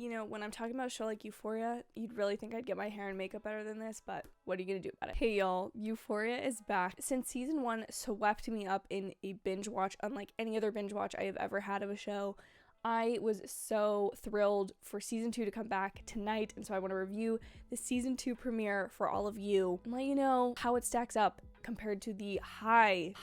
You know, when I'm talking about a show like Euphoria, you'd really think I'd get my hair and makeup better than this, but what are you gonna do about it? Hey y'all, Euphoria is back. Since season 1 swept me up in a binge watch unlike any other binge watch I have ever had of a show, I was so thrilled for season 2 to come back tonight, and so I want to review the season 2 premiere for all of you and let you know how it stacks up compared to the high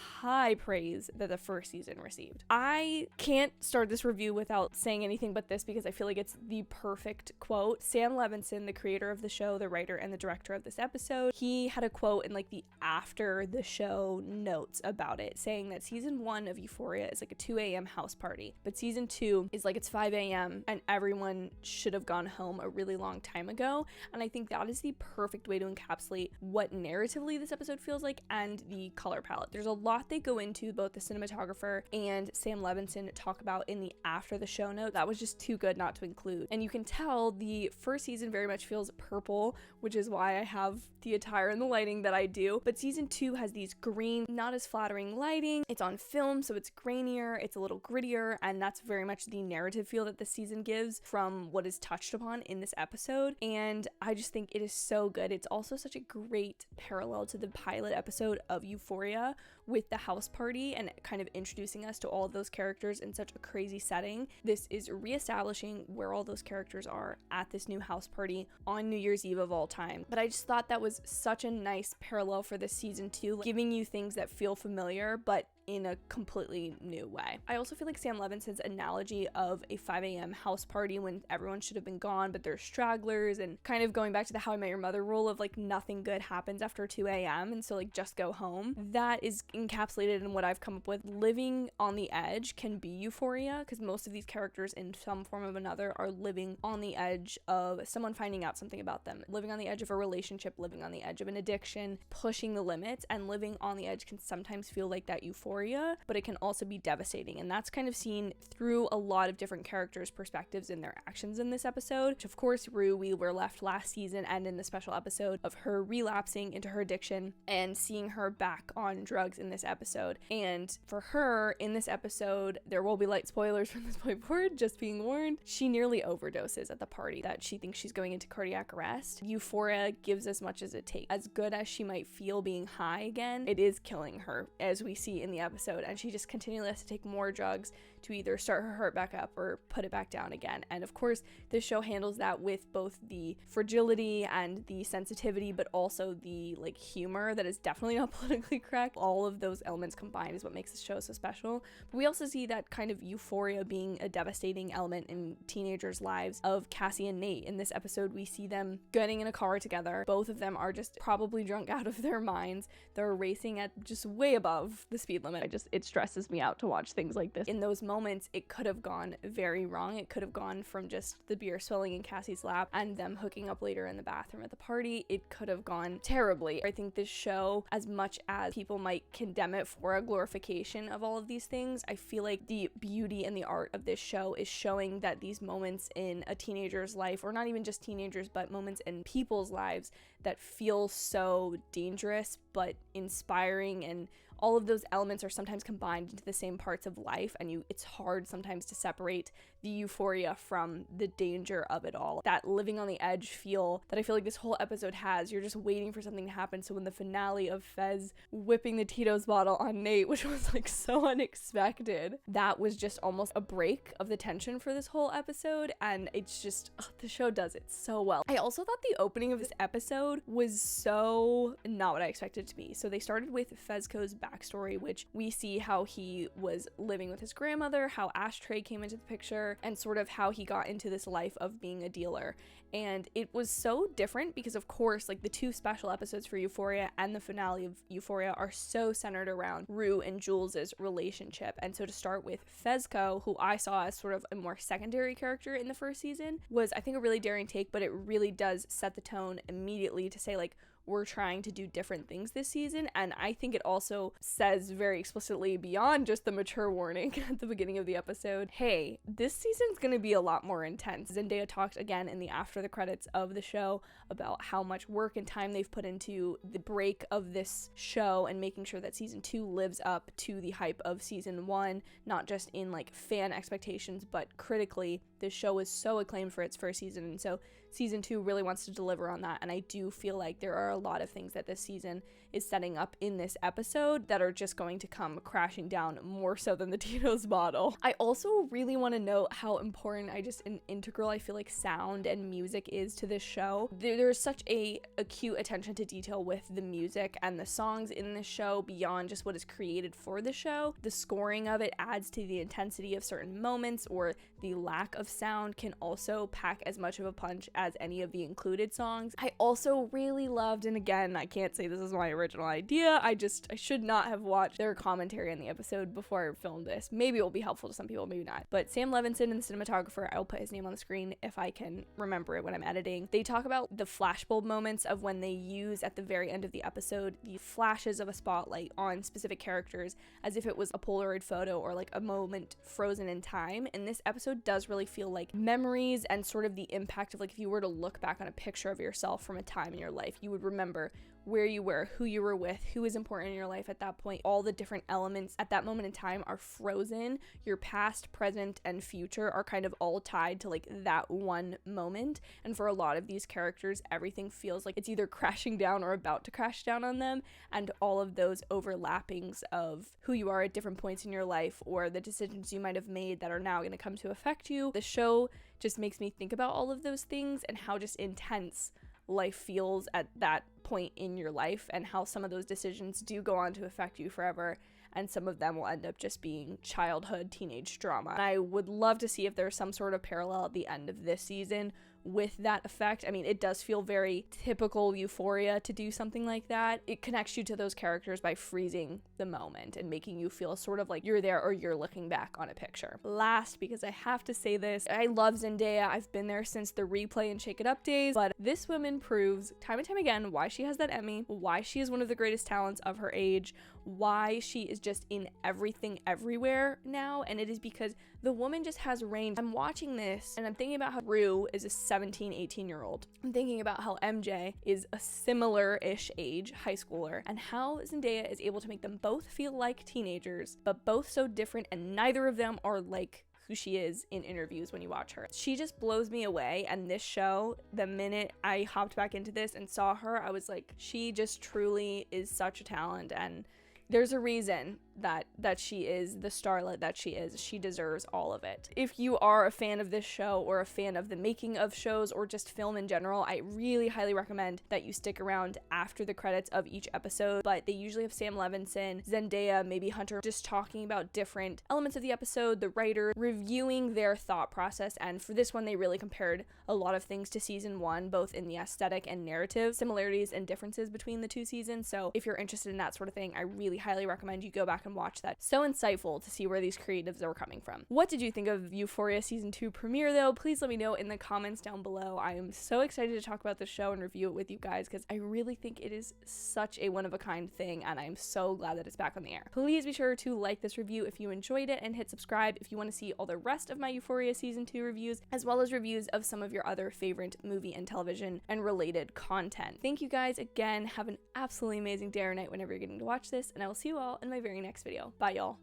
praise that the first season received. I can't start this review without saying anything but this because I feel like it's the perfect quote. Sam Levinson, the creator of the show, the writer and the director of this episode, he had a quote in like the after the show notes about it, saying that season 1 of Euphoria is like a 2 a.m. house party, but season 2 is like it's 5 a.m. and everyone should have gone home a really long time ago. And I think that is the perfect way to encapsulate what narratively this episode feels like and the color palette. There's a lot they go into, both the cinematographer and Sam Levinson talk about in the after the show note. That was just too good not to include. And you can tell the first season very much feels purple, which is why I have the attire and the lighting that I do. But season 2 has these green, not as flattering lighting. It's on film, so it's grainier, it's a little grittier, and that's very much the narrative feel that this season gives from what is touched upon in this episode. And I just think it is so good. It's also such a great parallel to the pilot episode of Euphoria with the house party and kind of introducing us to all of those characters in such a crazy setting. This is reestablishing where all those characters are at this new house party on New Year's Eve of all time. But I just thought that was such a nice parallel for this season 2, giving you things that feel familiar but in a completely new way. I also feel like Sam Levinson's analogy of a 5 a.m. house party when everyone should have been gone, but there's stragglers, and kind of going back to the How I Met Your Mother rule of like nothing good happens after 2 a.m. and so like just go home. That is encapsulated in what I've come up with. Living on the edge can be Euphoria, because most of these characters in some form of another are living on the edge of someone finding out something about them, living on the edge of a relationship, living on the edge of an addiction, pushing the limits, and living on the edge can sometimes feel like that euphoria, but it can also be devastating. And that's kind of seen through a lot of different characters' perspectives in their actions in this episode, which of course Rue, we were left last season and in the special episode of her relapsing into her addiction and seeing her back on drugs in this episode. And for her in this episode, there will be light spoilers from this point forward, just being warned, she nearly overdoses at the party that she thinks she's going into cardiac arrest. Euphoria gives as much as it takes. As good as she might feel being high again, it is killing her, as we see in the episode, and she just continually has to take more drugs to either start her heart back up or put it back down again. And of course, this show handles that with both the fragility and the sensitivity, but also the like humor that is definitely not politically correct. All of those elements combined is what makes this show so special. But we also see that kind of euphoria being a devastating element in teenagers' lives of Cassie and Nate. In this episode, we see them getting in a car together. Both of them are just probably drunk out of their minds. They're racing at just way above the speed limit. It stresses me out to watch things like this. In those moments, it could have gone very wrong. It could have gone from just the beer swelling in Cassie's lap and them hooking up later in the bathroom at the party. It could have gone terribly. I think this show, as much as people might condemn it for a glorification of all of these things, I feel like the beauty and the art of this show is showing that these moments in a teenager's life, or not even just teenagers, but moments in people's lives that feel so dangerous but inspiring, and all of those elements are sometimes combined into the same parts of life, and it's hard sometimes to separate the euphoria from the danger of it all. That living on the edge feel that I feel like this whole episode has, you're just waiting for something to happen. So when the finale of Fez whipping the Tito's bottle on Nate, which was like so unexpected, that was just almost a break of the tension for this whole episode, and it's just, the show does it so well. I also thought the opening of this episode was so not what I expected it to be. So they started with Fezco's backstory, which we see how he was living with his grandmother, how Ashtray came into the picture, and sort of how he got into this life of being a dealer. And it was so different because, of course, like the two special episodes for Euphoria and the finale of Euphoria are so centered around Rue and Jules' relationship. And so to start with Fezco, who I saw as sort of a more secondary character in the first season, was, I think, a really daring take, but it really does set the tone immediately to say, like, we're trying to do different things this season. And I think it also says very explicitly, beyond just the mature warning at the beginning of the episode, hey, this season's gonna be a lot more intense. Zendaya talked again in the after the credits of the show about how much work and time they've put into the break of this show and making sure that season 2 lives up to the hype of season 1, not just in like fan expectations, but critically. the show was so acclaimed for its first season, and so season 2 really wants to deliver on that. And I do feel like there are a lot of things that this season is setting up in this episode that are just going to come crashing down more so than the Tito's model. I also really want to note how important and integral I feel like sound and music is to this show. There's such a acute attention to detail with the music and the songs in this show beyond just what is created for the show. The scoring of it adds to the intensity of certain moments, or the lack of sound can also pack as much of a punch as any of the included songs. I also really loved, and again, I can't say this is my original idea, I should not have watched their commentary on the episode before I filmed this. Maybe it will be helpful to some people, maybe not. But Sam Levinson and the cinematographer, I'll put his name on the screen if I can remember it when I'm editing. They talk about the flashbulb moments of when they use at the very end of the episode the flashes of a spotlight on specific characters as if it was a Polaroid photo or like a moment frozen in time. And this episode does really feel like memories and sort of the impact of, like, if you were to look back on a picture of yourself from a time in your life, you would remember where you were, who you were with, who is important in your life at that point. All the different elements at that moment in time are frozen. Your past, present, and future are kind of all tied to like that one moment. And for a lot of these characters, everything feels like it's either crashing down or about to crash down on them. And all of those overlappings of who you are at different points in your life, or the decisions you might have made that are now going to come to affect you. The show just makes me think about all of those things and how just intense life feels at that point in your life, and how some of those decisions do go on to affect you forever, and some of them will end up just being childhood teenage drama. And I would love to see if there's some sort of parallel at the end of this season with that effect. I mean, it does feel very typical Euphoria to do something like that. It connects you to those characters by freezing the moment and making you feel sort of like you're there or you're looking back on a picture. Last, because I have to say this, I love Zendaya. I've been there since the Replay and Shake It Up days, but this woman proves time and time again why she has that Emmy, why she is one of the greatest talents of her age, why she is just in everything everywhere now. And it is because the woman just has range. I'm watching this and I'm thinking about how Rue is a 17, 18-year-old. I'm thinking about how MJ is a similar-ish age, high schooler, and how Zendaya is able to make them both feel like teenagers, but both so different, and neither of them are like who she is in interviews when you watch her. She just blows me away, and this show, the minute I hopped back into this and saw her, I was like, she just truly is such a talent, and there's a reason that she is the starlet that she is. She deserves all of it. If you are a fan of this show, or a fan of the making of shows, or just film in general, I really highly recommend that you stick around after the credits of each episode. But they usually have Sam Levinson, Zendaya, maybe Hunter, just talking about different elements of the episode, the writer reviewing their thought process. And for this one, they really compared a lot of things to season 1, both in the aesthetic and narrative similarities and differences between the 2 seasons. So if you're interested in that sort of thing, I really highly recommend you go back and watch that. So insightful to see where these creatives are coming from. What did you think of Euphoria season 2 premiere though? Please let me know in the comments down below. I am so excited to talk about the show and review it with you guys, because I really think it is such a one-of-a-kind thing, and I'm so glad that it's back on the air. Please be sure to like this review if you enjoyed it, and hit subscribe if you want to see all the rest of my Euphoria season 2 reviews, as well as reviews of some of your other favorite movie and television and related content. Thank you guys again. Have an absolutely amazing day or night whenever you're getting to watch this, and I will see you all in my very next video. Bye, y'all.